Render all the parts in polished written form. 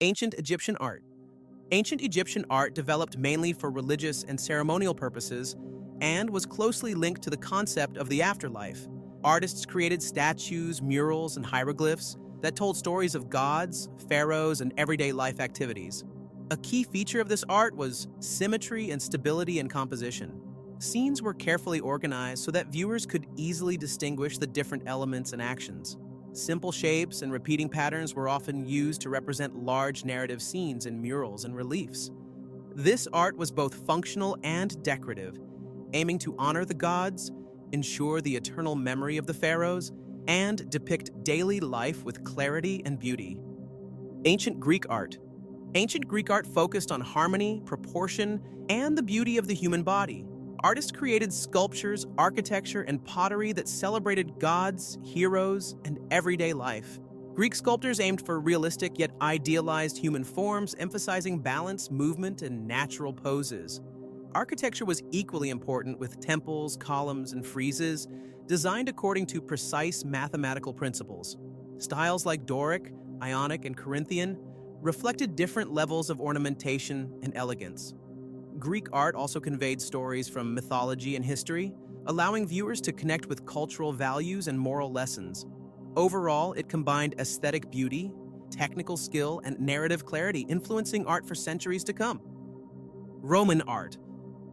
Ancient Egyptian art. Ancient Egyptian art developed mainly for religious and ceremonial purposes and was closely linked to the concept of the afterlife. Artists created statues, murals, and hieroglyphs that told stories of gods, pharaohs, and everyday life activities. A key feature of this art was symmetry and stability in composition. Scenes were carefully organized so that viewers could easily distinguish the different elements and actions. Simple shapes and repeating patterns were often used to represent large narrative scenes in murals and reliefs. This art was both functional and decorative, aiming to honor the gods, ensure the eternal memory of the pharaohs, and depict daily life with clarity and beauty. Ancient Greek art. Ancient Greek art focused on harmony, proportion, and the beauty of the human body. Artists created sculptures, architecture, and pottery that celebrated gods, heroes, and everyday life. Greek sculptors aimed for realistic yet idealized human forms, emphasizing balance, movement, and natural poses. Architecture was equally important, with temples, columns, and friezes designed according to precise mathematical principles. Styles like Doric, Ionic, and Corinthian reflected different levels of ornamentation and elegance. Greek art also conveyed stories from mythology and history, allowing viewers to connect with cultural values and moral lessons. Overall, it combined aesthetic beauty, technical skill, and narrative clarity, influencing art for centuries to come. Roman art.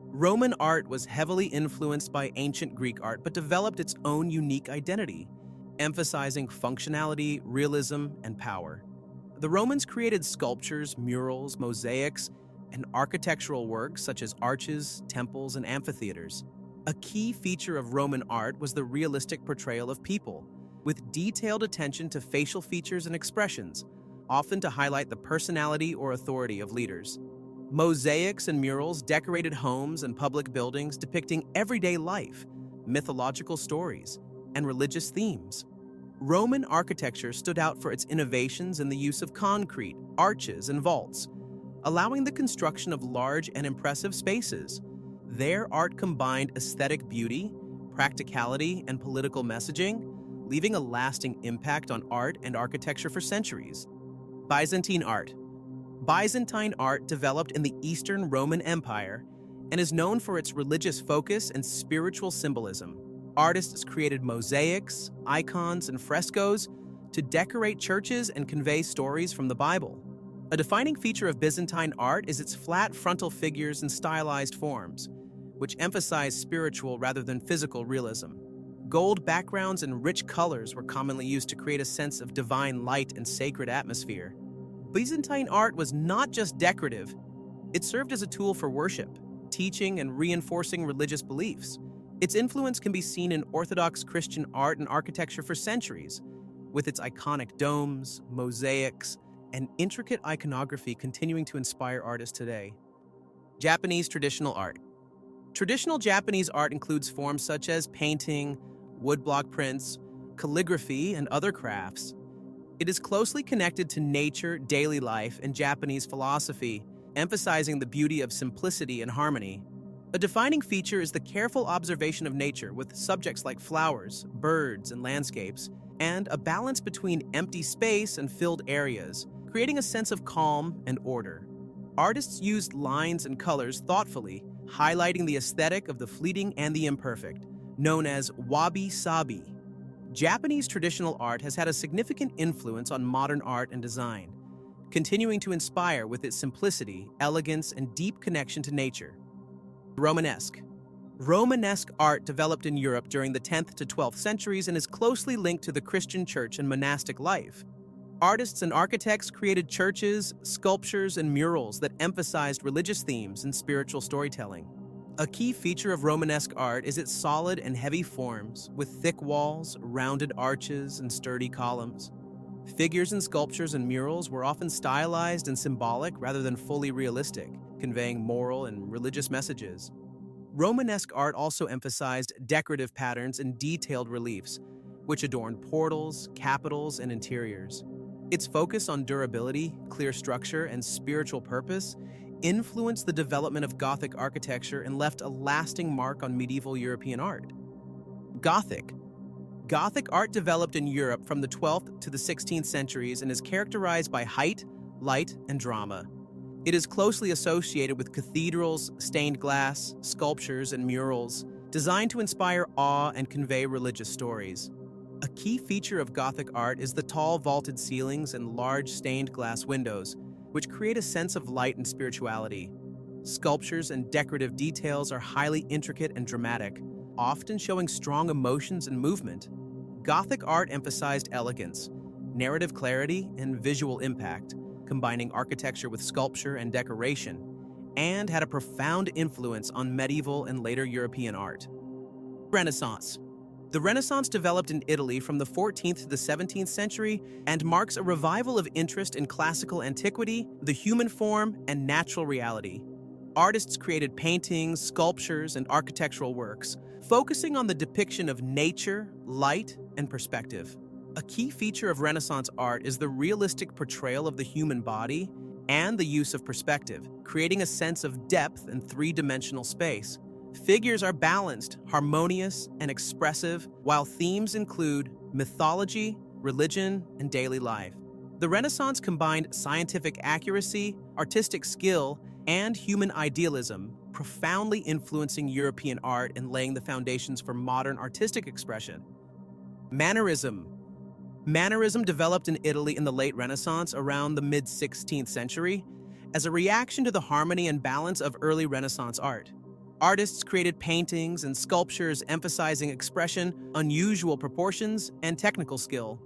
Roman art was heavily influenced by ancient Greek art but developed its own unique identity, emphasizing functionality, realism, and power. The Romans created sculptures, murals, mosaics, and architectural works such as arches, temples, and amphitheaters. A key feature of Roman art was the realistic portrayal of people, with detailed attention to facial features and expressions, often to highlight the personality or authority of leaders. Mosaics and murals decorated homes and public buildings depicting everyday life, mythological stories, and religious themes. Roman architecture stood out for its innovations in the use of concrete, arches, and vaults, allowing the construction of large and impressive spaces. Their art combined aesthetic beauty, practicality, and political messaging, leaving a lasting impact on art and architecture for centuries. Byzantine art. Byzantine art developed in the Eastern Roman Empire and is known for its religious focus and spiritual symbolism. Artists created mosaics, icons, and frescoes to decorate churches and convey stories from the Bible. A defining feature of Byzantine art is its flat frontal figures and stylized forms, which emphasize spiritual rather than physical realism. Gold backgrounds and rich colors were commonly used to create a sense of divine light and sacred atmosphere. Byzantine art was not just decorative, it served as a tool for worship, teaching, and reinforcing religious beliefs. Its influence can be seen in Orthodox Christian art and architecture for centuries, with its iconic domes, mosaics, and intricate iconography continuing to inspire artists today. Japanese traditional art. Traditional Japanese art includes forms such as painting, woodblock prints, calligraphy, and other crafts. It is closely connected to nature, daily life, and Japanese philosophy, emphasizing the beauty of simplicity and harmony. A defining feature is the careful observation of nature, with subjects like flowers, birds, and landscapes, and a balance between empty space and filled areas, creating a sense of calm and order. Artists used lines and colors thoughtfully, highlighting the aesthetic of the fleeting and the imperfect, known as wabi-sabi. Japanese traditional art has had a significant influence on modern art and design, continuing to inspire with its simplicity, elegance, and deep connection to nature. Romanesque. Romanesque art developed in Europe during the 10th to 12th centuries and is closely linked to the Christian church and monastic life. Artists and architects created churches, sculptures, and murals that emphasized religious themes and spiritual storytelling. A key feature of Romanesque art is its solid and heavy forms, with thick walls, rounded arches, and sturdy columns. Figures and sculptures and murals were often stylized and symbolic rather than fully realistic, conveying moral and religious messages. Romanesque art also emphasized decorative patterns and detailed reliefs, which adorned portals, capitals, and interiors. Its focus on durability, clear structure, and spiritual purpose influenced the development of Gothic architecture and left a lasting mark on medieval European art. Gothic. Gothic art developed in Europe from the 12th to the 16th centuries and is characterized by height, light, and drama. It is closely associated with cathedrals, stained glass, sculptures, and murals, designed to inspire awe and convey religious stories. A key feature of Gothic art is the tall vaulted ceilings and large stained glass windows, which create a sense of light and spirituality. Sculptures and decorative details are highly intricate and dramatic, often showing strong emotions and movement. Gothic art emphasized elegance, narrative clarity, and visual impact, combining architecture with sculpture and decoration, and had a profound influence on medieval and later European art. Renaissance. The Renaissance developed in Italy from the 14th to the 17th century and marks a revival of interest in classical antiquity, the human form, and natural reality. Artists created paintings, sculptures, and architectural works, focusing on the depiction of nature, light, and perspective. A key feature of Renaissance art is the realistic portrayal of the human body and the use of perspective, creating a sense of depth and three-dimensional space. Figures are balanced, harmonious, and expressive, while themes include mythology, religion, and daily life. The Renaissance combined scientific accuracy, artistic skill, and human idealism, profoundly influencing European art and laying the foundations for modern artistic expression. Mannerism. Mannerism developed in Italy in the late Renaissance around the mid-16th century as a reaction to the harmony and balance of early Renaissance art. Artists created paintings and sculptures emphasizing expression, unusual proportions, and technical skill.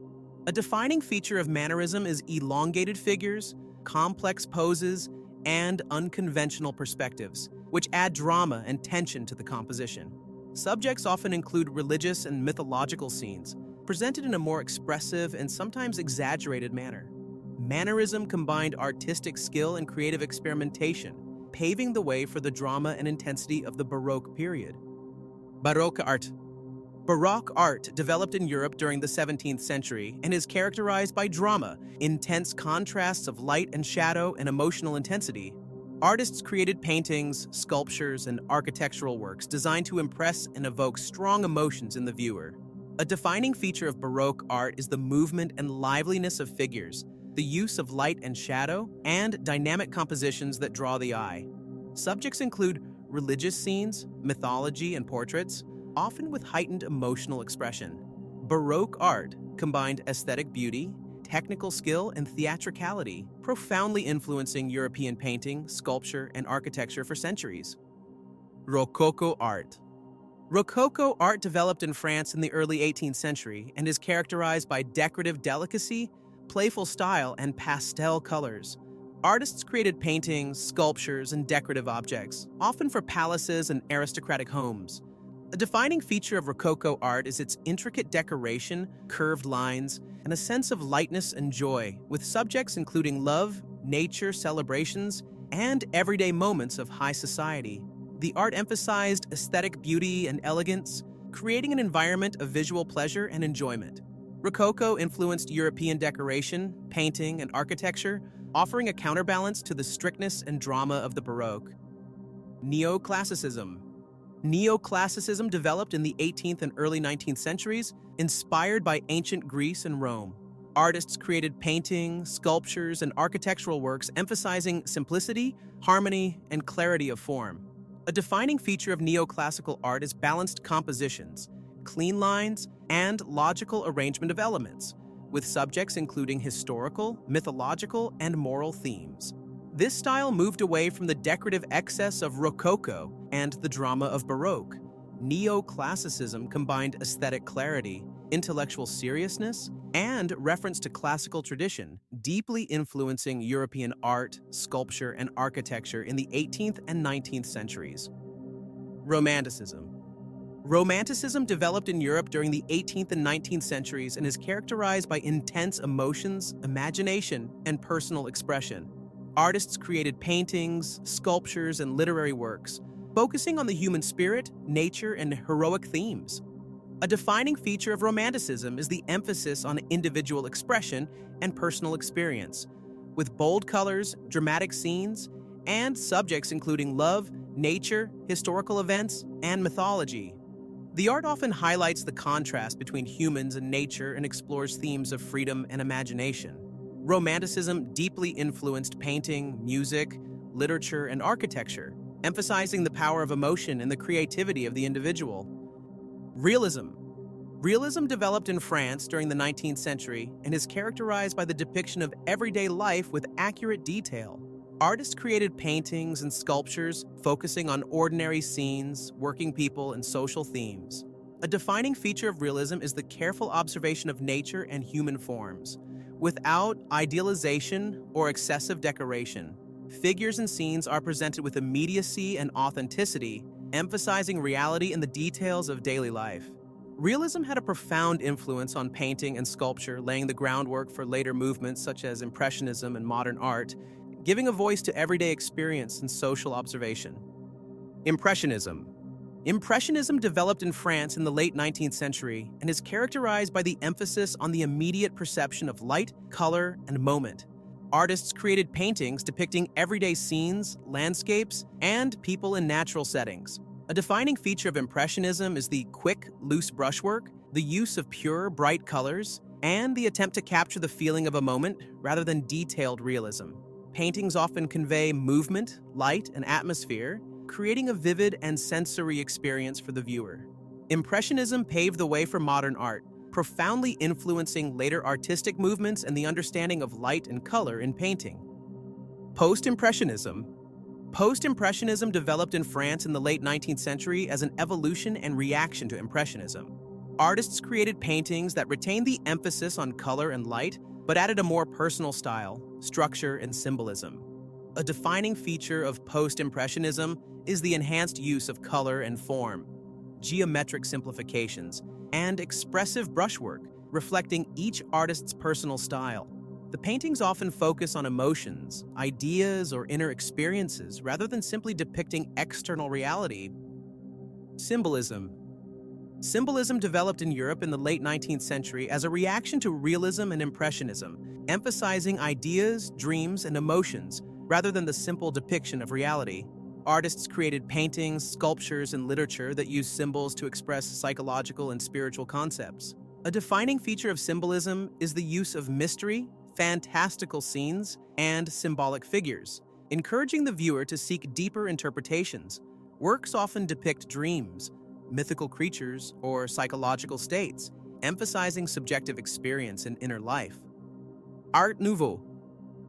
A defining feature of Mannerism is elongated figures, complex poses, and unconventional perspectives, which add drama and tension to the composition. Subjects often include religious and mythological scenes, presented in a more expressive and sometimes exaggerated manner. Mannerism combined artistic skill and creative experimentation, paving the way for the drama and intensity of the Baroque period. Baroque art. Baroque art developed in Europe during the 17th century and is characterized by drama, intense contrasts of light and shadow, and emotional intensity. Artists created paintings, sculptures, and architectural works designed to impress and evoke strong emotions in the viewer. A defining feature of Baroque art is the movement and liveliness of figures, the use of light and shadow, and dynamic compositions that draw the eye. Subjects include religious scenes, mythology, and portraits, often with heightened emotional expression. Baroque art combined aesthetic beauty, technical skill, and theatricality, profoundly influencing European painting, sculpture, and architecture for centuries. Rococo art. Rococo art developed in France in the early 18th century and is characterized by decorative delicacy, playful style, and pastel colors. Artists created paintings, sculptures, and decorative objects, often for palaces and aristocratic homes. A defining feature of Rococo art is its intricate decoration, curved lines, and a sense of lightness and joy, with subjects including love, nature, celebrations, and everyday moments of high society. The art emphasized aesthetic beauty and elegance, creating an environment of visual pleasure and enjoyment. Rococo influenced European decoration, painting, and architecture, offering a counterbalance to the strictness and drama of the Baroque. Neoclassicism. Neoclassicism developed in the 18th and early 19th centuries, inspired by ancient Greece and Rome. Artists created paintings, sculptures, and architectural works emphasizing simplicity, harmony, and clarity of form. A defining feature of neoclassical art is balanced compositions, clean lines, and logical arrangement of elements, with subjects including historical, mythological, and moral themes. This style moved away from the decorative excess of Rococo and the drama of Baroque. Neoclassicism combined aesthetic clarity, intellectual seriousness, and reference to classical tradition, deeply influencing European art, sculpture, and architecture in the 18th and 19th centuries. Romanticism. Romanticism developed in Europe during the 18th and 19th centuries and is characterized by intense emotions, imagination, and personal expression. Artists created paintings, sculptures, and literary works, focusing on the human spirit, nature, and heroic themes. A defining feature of Romanticism is the emphasis on individual expression and personal experience, with bold colors, dramatic scenes, and subjects including love, nature, historical events, and mythology. The art often highlights the contrast between humans and nature and explores themes of freedom and imagination. Romanticism deeply influenced painting, music, literature, and architecture, emphasizing the power of emotion and the creativity of the individual. Realism. Realism developed in France during the 19th century and is characterized by the depiction of everyday life with accurate detail. Artists created paintings and sculptures focusing on ordinary scenes, working people, and social themes. A defining feature of realism is the careful observation of nature and human forms, without idealization or excessive decoration. Figures and scenes are presented with immediacy and authenticity, emphasizing reality in the details of daily life. Realism had a profound influence on painting and sculpture, laying the groundwork for later movements such as Impressionism and modern art, giving a voice to everyday experience and social observation. Impressionism. Impressionism developed in France in the late 19th century and is characterized by the emphasis on the immediate perception of light, color, and moment. Artists created paintings depicting everyday scenes, landscapes, and people in natural settings. A defining feature of Impressionism is the quick, loose brushwork, the use of pure, bright colors, and the attempt to capture the feeling of a moment rather than detailed realism. Paintings often convey movement, light, and atmosphere, creating a vivid and sensory experience for the viewer. Impressionism paved the way for modern art, profoundly influencing later artistic movements and the understanding of light and color in painting. Post-Impressionism. Post-Impressionism developed in France in the late 19th century as an evolution and reaction to Impressionism. Artists created paintings that retained the emphasis on color and light, but added a more personal style, structure, and symbolism. A defining feature of post-Impressionism is the enhanced use of color and form, geometric simplifications, and expressive brushwork, reflecting each artist's personal style. The paintings often focus on emotions, ideas, or inner experiences rather than simply depicting external reality. Symbolism. Symbolism developed in Europe in the late 19th century as a reaction to realism and Impressionism, emphasizing ideas, dreams, and emotions rather than the simple depiction of reality. Artists created paintings, sculptures, and literature that use symbols to express psychological and spiritual concepts. A defining feature of symbolism is the use of mystery, fantastical scenes, and symbolic figures, encouraging the viewer to seek deeper interpretations. Works often depict dreams, mythical creatures, or psychological states, emphasizing subjective experience and inner life. Art Nouveau.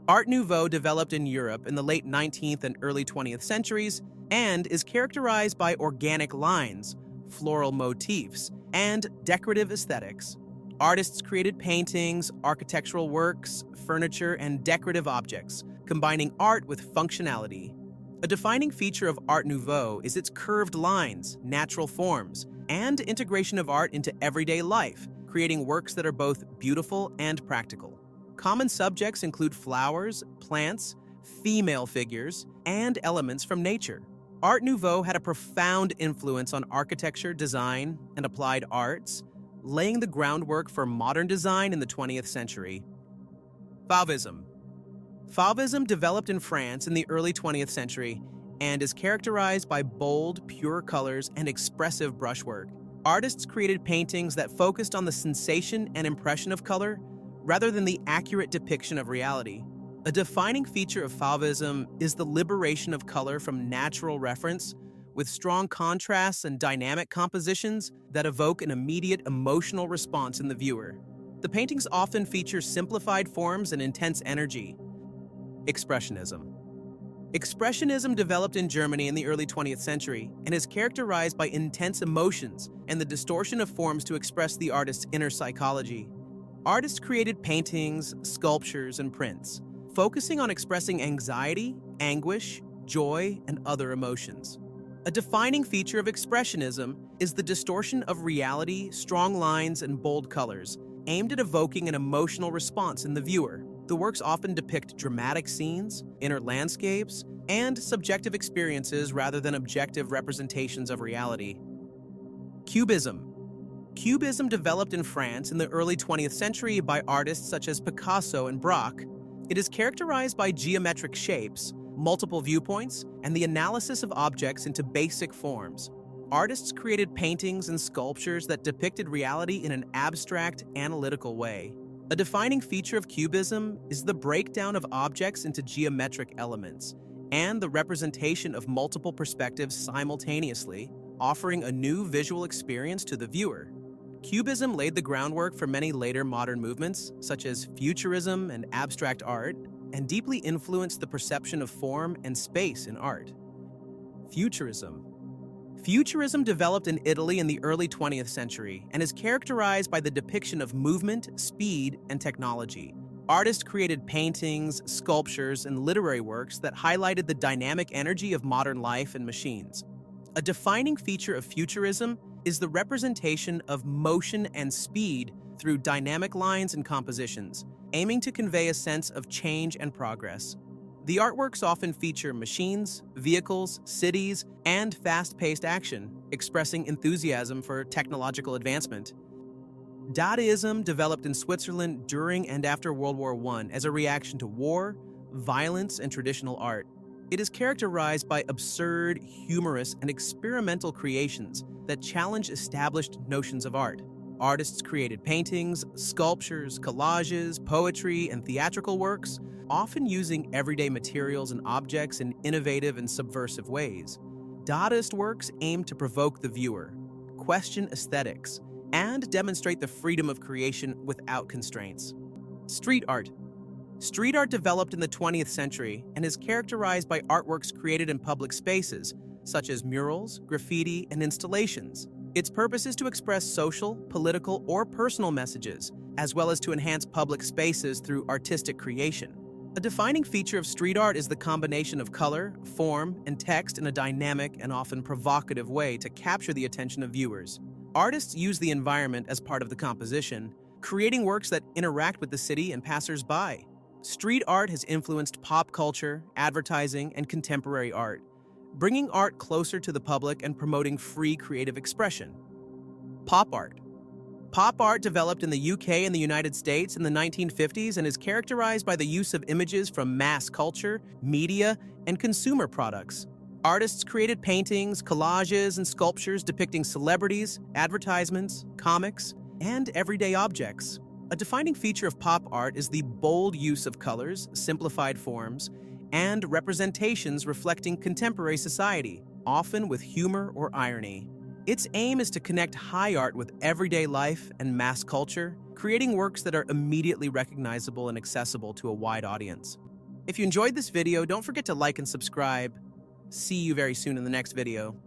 Art Nouveau developed in Europe in the late 19th and early 20th centuries and is characterized by organic lines, floral motifs, and decorative aesthetics. Artists created paintings, architectural works, furniture, and decorative objects, combining art with functionality. A defining feature of Art Nouveau is its curved lines, natural forms, and integration of art into everyday life, creating works that are both beautiful and practical. Common subjects include flowers, plants, female figures, and elements from nature. Art Nouveau had a profound influence on architecture, design, and applied arts, laying the groundwork for modern design in the 20th century. Fauvism. Fauvism developed in France in the early 20th century and is characterized by bold, pure colors and expressive brushwork. Artists created paintings that focused on the sensation and impression of color rather than the accurate depiction of reality. A defining feature of Fauvism is the liberation of color from natural reference, with strong contrasts and dynamic compositions that evoke an immediate emotional response in the viewer. The paintings often feature simplified forms and intense energy. Expressionism. Expressionism developed in Germany in the early 20th century and is characterized by intense emotions and the distortion of forms to express the artist's inner psychology. Artists created paintings, sculptures, and prints, focusing on expressing anxiety, anguish, joy, and other emotions. A defining feature of Expressionism is the distortion of reality, strong lines, and bold colors, aimed at evoking an emotional response in the viewer. The works often depict dramatic scenes, inner landscapes, and subjective experiences rather than objective representations of reality. Cubism. Cubism developed in France in the early 20th century by artists such as Picasso and Baroque. It is characterized by geometric shapes, multiple viewpoints, and the analysis of objects into basic forms. Artists created paintings and sculptures that depicted reality in an abstract, analytical way. A defining feature of Cubism is the breakdown of objects into geometric elements and the representation of multiple perspectives simultaneously, offering a new visual experience to the viewer. Cubism laid the groundwork for many later modern movements, such as Futurism and abstract art, and deeply influenced the perception of form and space in art. Futurism. Futurism developed in Italy in the early 20th century and is characterized by the depiction of movement, speed, and technology. Artists created paintings, sculptures, and literary works that highlighted the dynamic energy of modern life and machines. A defining feature of Futurism is the representation of motion and speed through dynamic lines and compositions, aiming to convey a sense of change and progress. The artworks often feature machines, vehicles, cities, and fast-paced action, expressing enthusiasm for technological advancement. Dadaism developed in Switzerland during and after World War I as a reaction to war, violence, and traditional art. It is characterized by absurd, humorous, and experimental creations that challenge established notions of art. Artists created paintings, sculptures, collages, poetry, and theatrical works, often using everyday materials and objects in innovative and subversive ways. Dadaist works aim to provoke the viewer, question aesthetics, and demonstrate the freedom of creation without constraints. Street art. Street art developed in the 20th century and is characterized by artworks created in public spaces, such as murals, graffiti, and installations. Its purpose is to express social, political, or personal messages, as well as to enhance public spaces through artistic creation. A defining feature of street art is the combination of color, form, and text in a dynamic and often provocative way to capture the attention of viewers. Artists use the environment as part of the composition, creating works that interact with the city and passers-by. Street art has influenced pop culture, advertising, and contemporary art, bringing art closer to the public and promoting free creative expression. Pop art. Pop art developed in the UK and the United States in the 1950s and is characterized by the use of images from mass culture, media, and consumer products. Artists created paintings, collages, and sculptures depicting celebrities, advertisements, comics, and everyday objects. A defining feature of pop art is the bold use of colors, simplified forms, and representations reflecting contemporary society, often with humor or irony. Its aim is to connect high art with everyday life and mass culture, creating works that are immediately recognizable and accessible to a wide audience. If you enjoyed this video, don't forget to like and subscribe. See you very soon in the next video.